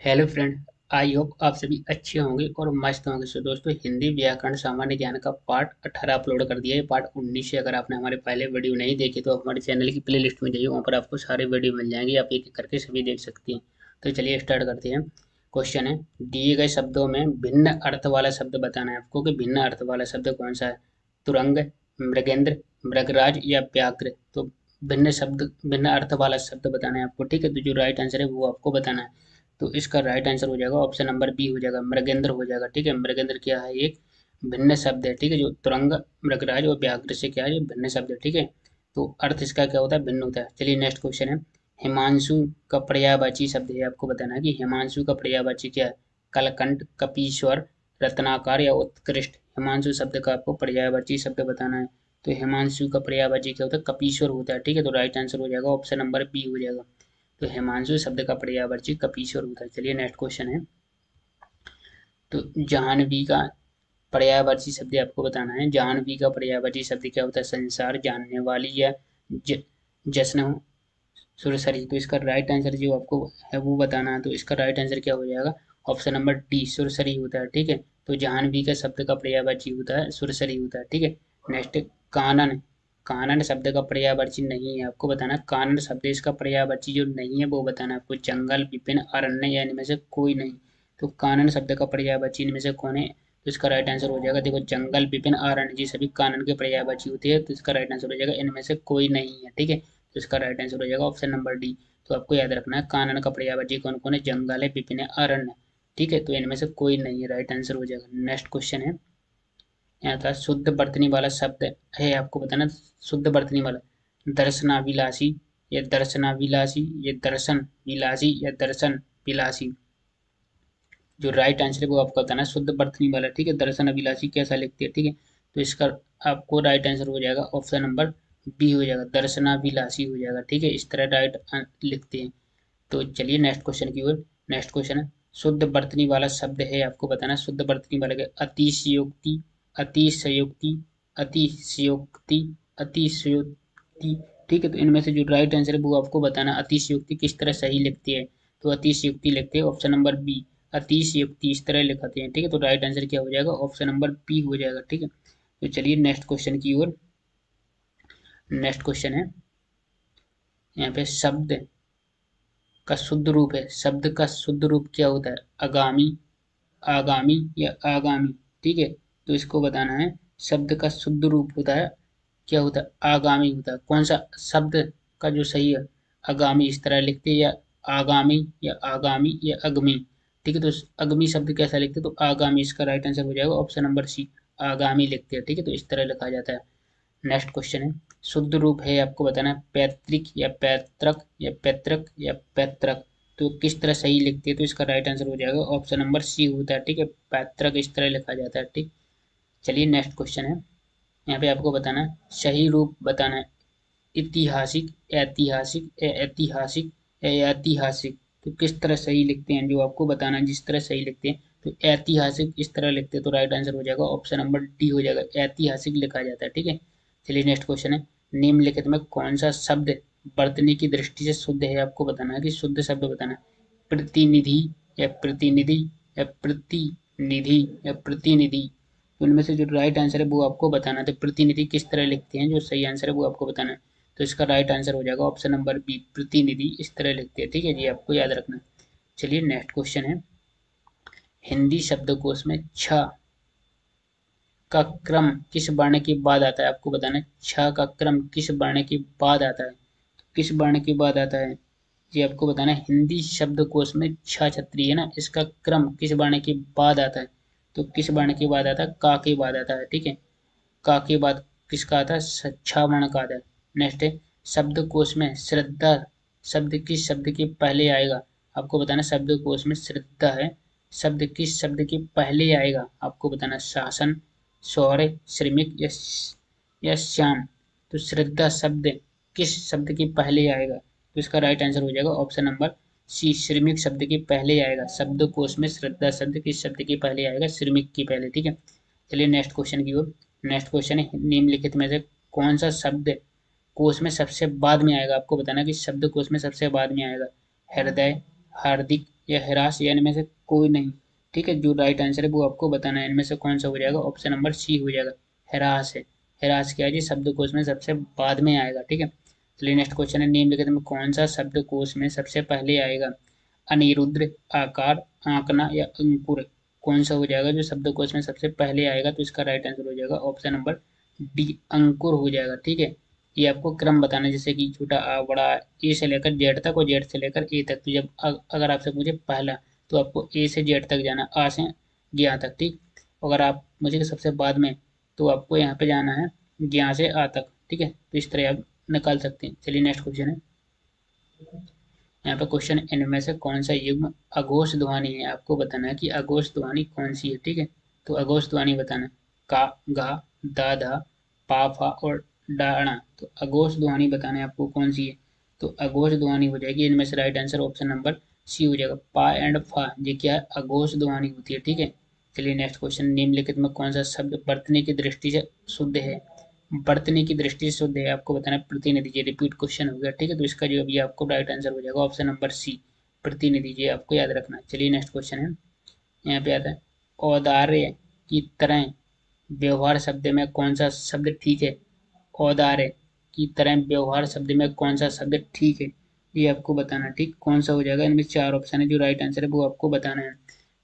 Hello friend. I hope आप सभी अच्छे होंगे और मस्त होंगे। सो दोस्तों, हिंदी व्याकरण सामान्य ज्ञान का पार्ट 18 अपलोड कर दिया है। पार्ट 19 से अगर आपने हमारे पहले वीडियो नहीं देखे तो आप हमारे चैनल की प्लेलिस्ट में जाइए, वहाँ पर आपको सारे वीडियो मिल जाएंगे। आप एक एक करके सभी देख सकते हैं। तो चलिए स्टार्ट करते हैं। क्वेश्चन है, दिए गए शब्दों में भिन्न अर्थ वाला शब्द बताना है आपको कि भिन्न अर्थ वाला शब्द कौन सा है। तुरंग, मृगेंद्र, मृगराज या व्याघ्र। तो भिन्न शब्द, भिन्न अर्थ वाला शब्द बताना है आपको। ठीक है, तो जो राइट आंसर है वो आपको बताना है। तो इसका राइट आंसर हो जाएगा ऑप्शन नंबर बी हो जाएगा, मृगेंद्र हो जाएगा। ठीक है, मृगेंद्र क्या है, एक भिन्न शब्द है। ठीक है, जो तुरंग, मृगराज और व्याघ्र से क्या है, ये भिन्न शब्द है। ठीक है, तो अर्थ इसका क्या होता है, भिन्न होता है। चलिए नेक्स्ट क्वेश्चन है, हिमांशु का पर्यायवाची शब्द है। आपको बताना है कि हिमांशु का पर्यायवाची क्या है। कलकंठ, कपीश्वर, रत्नाकर या उत्कृष्ट। हिमांशु शब्द का आपको पर्यायवाची शब्द बताना है। तो हिमांशु का पर्यायवाची क्या होता है, कपीश्वर होता है। ठीक है, तो राइट आंसर हो जाएगा ऑप्शन नंबर बी हो जाएगा। तो हिमांशु शब्द का पर्यायवाची कपीश्वर होता है। चलिए नेक्स्ट क्वेश्चन है, तो जाह्नवी का पर्यायवाची शब्द आपको बताना है। जाह्नवी का पर्यायवाची शब्द क्या होता है, संसार, जानने वाली या ज, जश्न, सुरसरी। तो इसका राइट आंसर जो आपको है वो बताना है। तो इसका राइट आंसर क्या हो जाएगा, ऑप्शन नंबर डी, सुरसरी होता है। ठीक है, तो जाह्नवी का शब्द का पर्यायवाची होता है सुरसरी होता है। ठीक है, नेक्स्ट, कानन। कानन शब्द का पर्यायवाची नहीं है, आपको बताना है। कानन शब्द इसका पर्यायवाची जो नहीं है वो बताना है आपको। जंगल, विपिन, अरण्य या इनमें से कोई नहीं। तो कानन शब्द का पर्यायवाची इनमें से कौन है, तो इसका राइट आंसर हो जाएगा, देखो, जंगल, विपिन, अरण्य जी सभी कानन के पर्यायवाची होती है। तो इसका राइट आंसर हो जाएगा इनमें से कोई नहीं है। ठीक है, तो इसका राइट आंसर हो जाएगा ऑप्शन नंबर डी। तो आपको याद रखना है कानन का पर्यायवाची कौन कौन है, जंगल है, विपिन है, अरण्य। ठीक है, तो इनमें से कोई नहीं है, राइट आंसर हो जाएगा। नेक्स्ट क्वेश्चन है, यहाँ था शुद्ध वर्तनी वाला शब्द है, आपको बताना शुद्ध वर्तनी वाला। दर्शनाभिलाषी या दर्शनाभिलाषी या दर्शन विलासी या दर्शन विलासी। जो राइट आंसर है वो आपको बताना है शुद्ध वर्तनी वाला। ठीक है, दर्शन अभिलाषी कैसा लिखते हैं। ठीक है, तो इसका आपको राइट आंसर हो जाएगा ऑप्शन नंबर बी हो जाएगा, दर्शनाभिलाषी हो जाएगा। ठीक है, इस तरह राइट लिखते हैं। तो चलिए नेक्स्ट क्वेश्चन की ओर। नेक्स्ट क्वेश्चन है, शुद्ध वर्तनी वाला शब्द है, आपको बताना शुद्ध वर्तनी वाला के अतिशयोक्ति, अतिशयोक्ति, अतिशयोक्ति, अतिशयोक्ति। ठीक है, तो इनमें से जो राइट आंसर है वो आपको बताना अतिशयोक्ति किस तरह सही लिखते हैं। तो अतिशयोक्ति लिखते हैं ऑप्शन नंबर बी, अतिशयोक्ति इस तरह लिखाते हैं। ठीक है, तो राइट आंसर क्या हो जाएगा, ऑप्शन नंबर बी हो जाएगा। ठीक है, तो चलिए नेक्स्ट क्वेश्चन की ओर। नेक्स्ट क्वेश्चन है, यहाँ पे शब्द का शुद्ध रूप है। शब्द का शुद्ध रूप क्या होता है, आगामी, आगामी या आगामी। ठीक है, तो इसको बताना है। शब्द का शुद्ध रूप होता है, क्या होता है, आगामी होता है। कौन सा शब्द का जो सही है, आगामी इस तरह लिखते हैं, या आगामी या आगामी या अगमी। ठीक है, तो अगमी शब्द कैसा लिखते हैं, तो आगामी। इसका राइट आंसर हो जाएगा ऑप्शन नंबर सी, आगामी लिखते हैं। ठीक है, तो इस तरह लिखा जाता है। नेक्स्ट क्वेश्चन है, शुद्ध रूप है आपको बताना है पैतृक या पैतृक या पैतृक या पैतृक। तो किस तरह सही लिखते हैं, तो इसका राइट आंसर हो जाएगा ऑप्शन नंबर सी होता है। ठीक है, पैतृक इस तरह लिखा जाता है। ठीक, चलिए नेक्स्ट क्वेश्चन है, यहाँ पे आपको बताना है सही रूप बताना है। ऐतिहासिक, ऐतिहासिक, ऐतिहासिक, ऐतिहासिक। तो किस तरह सही लिखते हैं, जो आपको बताना है जिस तरह सही लिखते हैं। तो ऐतिहासिक इस तरह लिखते हैं, तो राइट आंसर हो जाएगा ऑप्शन नंबर डी हो जाएगा, ऐतिहासिक लिखा जाता है। ठीक है, चलिए नेक्स्ट क्वेश्चन है, निम्नलिखित में कौन सा शब्द वर्तनी की दृष्टि से शुद्ध है, आपको बताना है कि शुद्ध शब्द बताना है। प्रतिनिधि या प्रतिनिधि या प्रतिनिधि या प्रतिनिधि। तो उनमें से जो राइट आंसर है वो आपको बताना है। तो प्रतिनिधि किस तरह लिखते हैं, जो सही आंसर है वो आपको बताना है। तो इसका राइट आंसर हो जाएगा ऑप्शन नंबर बी, प्रतिनिधि इस तरह लिखते हैं। ठीक है जी, आपको याद रखना है। चलिए नेक्स्ट क्वेश्चन है, हिंदी शब्दकोश में छ का क्रम किस वर्ण के बाद आता है, आपको बताना है छ का क्रम किस वर्ण के बाद आता है। तो किस वर्ण के बाद आता है, ये आपको बताना है। हिंदी शब्दकोश में छ छत्री है ना, इसका क्रम किस वर्ण के बाद आता है। तो किस वर्ण के बाद आता है, का के बाद आता है। ठीक है, का के बाद किसका आता है, छ वर्ण का आता है। नेक्स्ट है, शब्दकोश में श्रद्धा शब्द किस शब्द के पहले आएगा, आपको बताना शब्दकोश में श्रद्धा है शब्द किस शब्द के पहले आएगा, आपको बताना शासन, शौर्य, श्रमिक या श्याम। तो श्रद्धा शब्द किस शब्द के पहले आएगा, तो इसका राइट आंसर हो जाएगा ऑप्शन नंबर सी, श्रमिक शब्द के पहले आएगा। शब्दकोश में श्रद्धा शब्द किस शब्द के पहले आएगा, श्रमिक के पहले। ठीक है, चलिए नेक्स्ट क्वेश्चन की ओर। नेक्स्ट क्वेश्चन है, निम्नलिखित में से कौन सा शब्द कोश में सबसे बाद में आएगा, आपको बताना कि शब्द कोश में सबसे बाद में आएगा। हृदय, हार्दिक, या हिरास या इनमें से कोई नहीं। ठीक है, जो राइट आंसर है वो आपको बताना है, इनमें से कौन सा हो जाएगा। ऑप्शन नंबर सी हो जाएगा, हिरास है। हिरास क्या है जी, शब्दकोश में सबसे बाद में आएगा। ठीक है, चलिए नेक्स्ट क्वेश्चन है, निम्नलिखित में कौन सा शब्दकोश में सबसे पहले आएगा। अनिरुद्ध, आकार, आंकना या अंकुर, कौन सा हो जाएगा जो शब्दकोश में सबसे पहले आएगा। तो इसका राइट आंसर हो जाएगा ऑप्शन नंबर डी, अंकुर हो जाएगा। ठीक है, ये आपको क्रम बताना है, जैसे कि छोटा आ, बड़ा आ, ए से लेकर जेड तक और जेड से लेकर ए तक। तो जब अगर आपसे पूछे पहला, तो आपको ए से जेड तक जाना, आ से ज्ञा तक। ठीक, अगर आप मुझे सबसे बाद में, तो आपको यहाँ पे जाना है ज्ञा से आ तक। ठीक है, तो इस तरह आप निकाल सकते हैं। चलिए नेक्स्ट क्वेश्चन है, यहाँ पे क्वेश्चन, इनमें से कौन सा युग्म अघोष ध्वनि है। आपको बताना है कि अघोष ध्वनि कौन सी है। ठीक है, तो अघोष ध्वनि बताना, का, गा, दा, धा, पा, फा और डाणा। तो अघोष ध्वनि बताना है आपको कौन सी है। तो अघोष ध्वनि हो जाएगी, इनमें से right answer option number C हो जाएगा, पा एंड फा, ये क्या है, अघोष ध्वनि होती है। ठीक है, चलिए नेक्स्ट क्वेश्चन, निम्नलिखित में कौन सा शब्द बर्तने की दृष्टि से शुद्ध है। बर्तने की दृष्टि से शुद्ध है, आपको बताना है प्रतिनिधि। ये रिपीट क्वेश्चन हो गया। ठीक है, तो इसका जो अभी आपको राइट आंसर हो जाएगा ऑप्शन नंबर सी, प्रतिनिधि। ये आपको याद रखना है। चलिए नेक्स्ट क्वेश्चन है, यहाँ पे आता है, औदार्य की तरह व्यवहार शब्द में कौन सा शब्द ठीक है। औदार्य की तरह व्यवहार शब्द में कौन सा शब्द ठीक है, ये आपको बताना है। ठीक, कौन सा हो जाएगा, इनमें चार ऑप्शन है, जो राइट आंसर है वो आपको बताना है।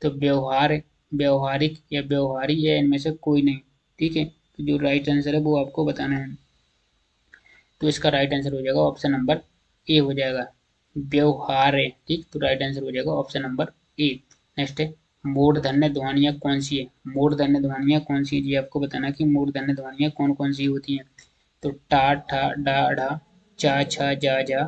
तो व्यवहार, व्यवहारिक या व्यवहारी या इनमें से कोई नहीं। ठीक है, तो जो राइट आंसर है वो आपको बताना है। तो इसका राइट आंसर हो जाएगा ऑप्शन नंबर ए हो जाएगा, व्यवहार्य। ठीक, तो राइट आंसर हो जाएगा ऑप्शन नंबर ए। नेक्स्ट है, मूर्धन्य ध्वनियाँ कौन सी है। मूर्धन्य ध्वनियाँ कौन सी है, ये आपको बताना कि मूर्धन्य ध्वनियाँ कौन कौन सी होती हैं। तो टा, ठा, डा, ढा, चा, छा, जा, जा,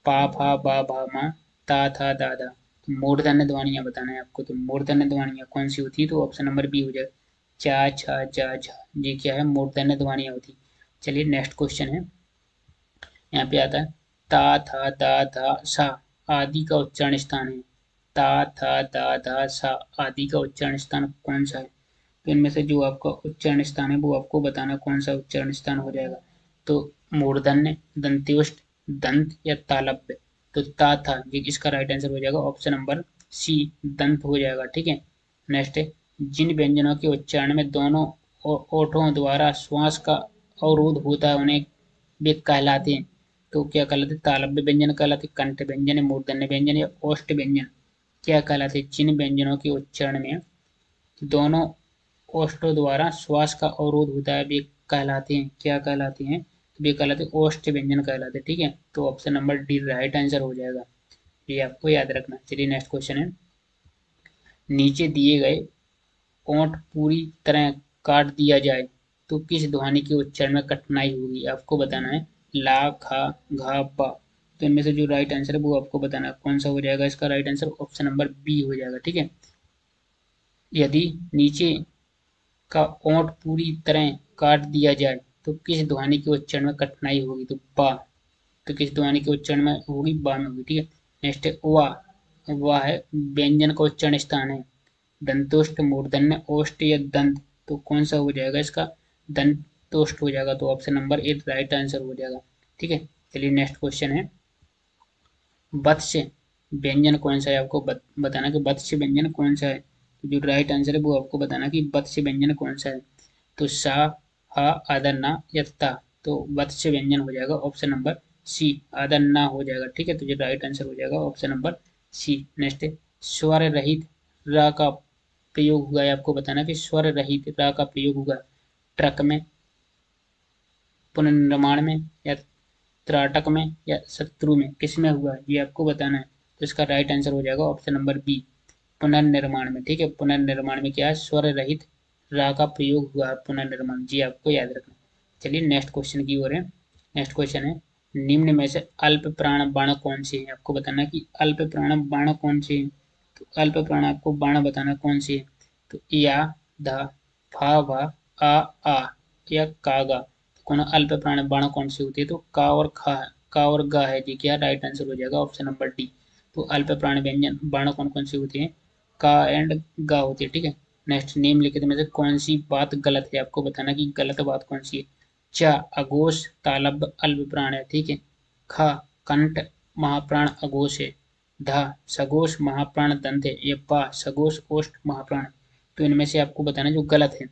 पा, फा, बा, भा, मा, ता, था, दा, दा। तो मूर्धन्य ध्वनियाँ बताना है आपको। तो मूर्धन्य ध्वनियाँ कौन सी होती है, तो ऑप्शन नंबर बी हो जाएगा, चा, छा, जा, झा, ये क्या है, मूर्धन्य ध्वनियाँ होती है। चलिए नेक्स्ट क्वेश्चन है, यहाँ पे आता है, ता, था, दा, धा, सा आदि का उच्चारण स्थान है। ता, था, दा, धा, सा आदि का उच्चारण स्थान कौन सा है। तो इनमें से जो आपका उच्चारण स्थान है वो आपको बताना कौन सा उच्चारण स्थान हो जाएगा। तो मूर्धन्य, दंत्योष्ठ, दंत या तालव्य। तो ता, था, ये इसका राइट आंसर हो जाएगा ऑप्शन नंबर सी, दंत हो जाएगा। ठीक है, नेक्स्ट है, जिन व्यंजनों के उच्चारण में दोनों ओठों द्वारा श्वास का अवरोध होता है उन्हें वे कहलाते हैं। तो क्या कहलाते हैं, तालव्य व्यंजन कहलाते, कंठ व्यंजन, मूर्धन्य व्यंजन या ओष्ठ व्यंजन क्या कहलाते हैं। जिन व्यंजनों के उच्चारण में दोनों ओष्ठों द्वारा श्वास का अवरोध होता है वे कहलाते हैं, क्या कहलाते हैं, वे कहलाते हैं ओष्ठ व्यंजन कहलाते हैं। ठीक है, तो option number D right answer हो जाएगा, ये आपको याद रखना। चलिए नेक्स्ट क्वेश्चन है, नीचे दिए गए ओंठ पूरी तरह काट दिया जाए तो किस ध्वनि के उच्चारण में कठिनाई होगी, आपको बताना है। ला, खा, घा, पा। तो इनमें से जो राइट आंसर है वो आपको बताना है कौन सा हो जाएगा। इसका right answer option number B हो जाएगा। ठीक है, यदि नीचे का ओंठ पूरी तरह काट दिया जाए तो किस ध्वनि के उच्चारण में कठिनाई होगी, तो बा। तो किस ध्वनि के उच्चारण में होगी, बा में होगी। ठीक है, नेक्स्ट है वा। वा है व्यंजन का उच्चारण स्थान है, दंतोष्ठ, मूर्धन्य, ओष्ठ या दंत। तो कौन सा हो जाएगा इसका, दंतोष्ठ हो जाएगा। तो option number A right answer हो जाएगा। ठीक है, चलिए नेक्स्ट क्वेश्चन है, वत्स व्यंजन कौन सा है, आपको बताना कि वत्स व्यंजन कौन सा है। तो जो राइट आंसर है वो आपको बताना कि वत्स व्यंजन कौन सा है। तो सा, हा, आदर, ना या ता। तो वत्स व्यंजन हो जाएगा ऑप्शन नंबर सी, आदर ना हो जाएगा। ठीक है, तो जो राइट आंसर हो जाएगा ऑप्शन नंबर सी। नेक्स्ट है, स्वर रहित रा का प्रयोग हुआ है, आपको बताना कि स्वर रहित रा का प्रयोग हुआ ट्रक में, पुनर्निर्माण में या त्राटक में या शत्रु में, किस में हुआ है ये आपको बताना है। तो इसका राइट आंसर हो जाएगा ऑप्शन नंबर बी, पुनर्निर्माण में। ठीक है, पुनर्निर्माण में क्या है, स्वर रहित रा का प्रयोग हुआ है पुनर्निर्माण, जी आपको याद रखना। चलिए नेक्स्ट क्वेश्चन की ओर है, नेक्स्ट क्वेश्चन है, निम्न में से अल्प प्राण बाण कौन से हैं, आपको बताना कि अल्प प्राण बाण कौन से हैं। तो अल्प प्राण आपको बाण बताना कौन से है। तो या, धा, फा, भा, आ या कागा। कौन अल्प प्राण बाण कौन सी होती है, तो का और खा, का और गा है जी, क्या राइट आंसर हो जाएगा ऑप्शन नंबर डी। तो अल्प प्राण व्यंजन बाण कौन कौन सी होती है, का एंड गा होती है। ठीक है, नेक्स्ट, निम्नलिखित में से कौन सी बात गलत है, आपको बताना कि गलत बात कौन सी है। चा, अघोष तालब्य अल्प प्राण है। ठीक है, खा, कंठ महाप्राण अघोष है। धा सघोष महाप्राण दंत है, ये पा सघोष ओष्ठ महाप्राण। तो इनमें से आपको बताना जो गलत है।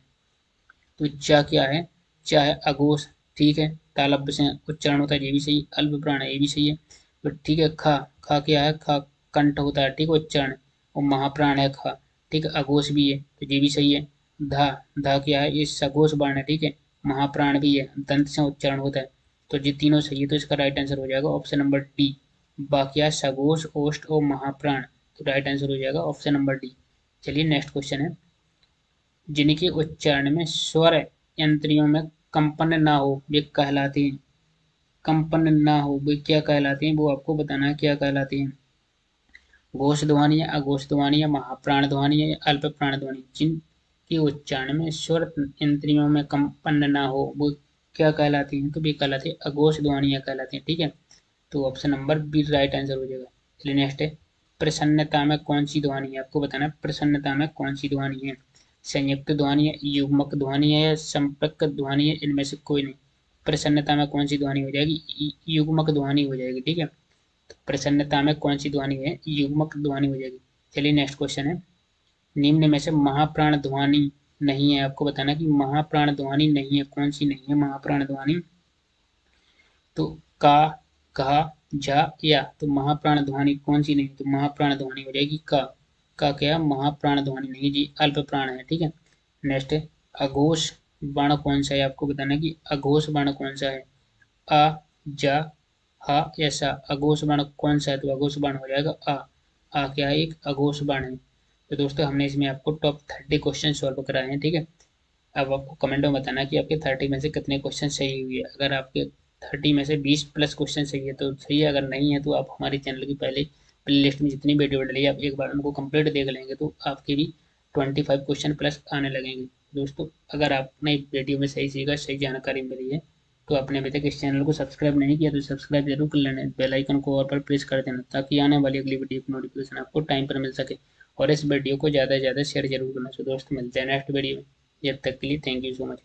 तो चा क्या है, चा है अघोष, ठीक है, तालब्य से उच्चारण होता है, ये भी सही। अल्प प्राण है, ये भी सही है। तो ठीक है, खा, खा क्या है, खा कंठ होता है, ठीक है, उच्चारण, और महाप्राण है खा, ठीक है, अघोष भी है, तो ये भी सही है। धा, धा क्या है, ये सघोष बाण है, ठीक है, महाप्राण भी है, दंत से उच्चारण होता है। तो ये तीनों सही है, तो इसका राइट आंसर हो जाएगा ऑप्शन नंबर डी। बाकिया सघोष ओष्ठ और महाप्राण, तो राइट आंसर हो जाएगा ऑप्शन नंबर डी। चलिए नेक्स्ट क्वेश्चन है, जिनके उच्चारण में स्वर यंत्रियों में कंपन ना हो वे कहलाते हैं। कंपन ना हो वे क्या कहलाते हैं, वो आपको बताना है क्या कहलाते हैं। घोष ध्वनि या अघोष ध्वनि या महाप्राण ध्वनि या अल्प प्राण ध्वनि। जिनके उच्चारण में स्वर यंत्रियों में कंपन ना हो वो क्या कहलाती हैं, तो वे कहलाते हैं अघोष ध्वनियाँ कहलाती हैं, ठीक है। तो option number B right answer हो जाएगा। चलिए नेक्स्ट है, प्रसन्नता में कौन सी ध्वनि है, आपको बताना है प्रसन्नता में कौन सी ध्वनि है। संयुक्त ध्वनि है, युग्मक ध्वनि है या संपर्क ध्वनि है, इनमें से कोई नहीं। प्रसन्नता में कौन सी ध्वनि हो जाएगी, युग्मक ध्वनि हो जाएगी, ठीक है। तो प्रसन्नता में कौन सी ध्वनि है, युग्मक ध्वनि हो जाएगी। चलिए नेक्स्ट क्वेश्चन है, निम्न में से महाप्राण ध्वनि नहीं है, आपको बताना कि महाप्राण ध्वनि नहीं है, कौन सी नहीं है महाप्राण ध्वनि। तो का, कहा, जा, या, तो महाप्राण ध्वनि कौन सी नहीं, तो महाप्राण ध्वनि हो जाएगी का क्या, महाप्राण ध्वनि नहीं जी, अल्प प्राण है, ठीक है। नेक्स्ट है, अघोष बाण कौन सा है, आपको बताना है कि अघोष बाण कौन सा है। आ, जा, हा या सा, अघोष बाण कौन सा है, तो अघोष बाण हो जाएगा आ क्या है, एक अघोष बाण है। तो दोस्तों हमने इसमें आपको टॉप 30 क्वेश्चन सॉल्व कराए हैं, ठीक है। अब आपको कमेंट में बताना कि आपके 30 में से कितने क्वेश्चन सही हुए। अगर आपके 30 में से 20 प्लस क्वेश्चन सही है तो सही है, अगर नहीं है तो आप हमारे चैनल की पहले प्ले लिस्ट में जितनी वीडियो डली है आप एक बार उनको कंप्लीट देख लेंगे तो आपके भी 25 क्वेश्चन प्लस आने लगेंगे। दोस्तों अगर आपने वीडियो में सही सीखा, सही जानकारी मिली है, तो आपने अभी तक इस चैनल को सब्सक्राइब नहीं किया तो सब्सक्राइब जरूर कर लेना, बेल आइकन को और पर प्रेस कर देना ताकि आने वाली अगली वीडियो की नोटिफिकेशन आपको टाइम पर मिल सके। और इस वीडियो को ज़्यादा से ज़्यादा शेयर जरूर करना। सो दोस्तों मिलते हैं नेक्स्ट वीडियो में, जब तक के लिए थैंक यू सो मच।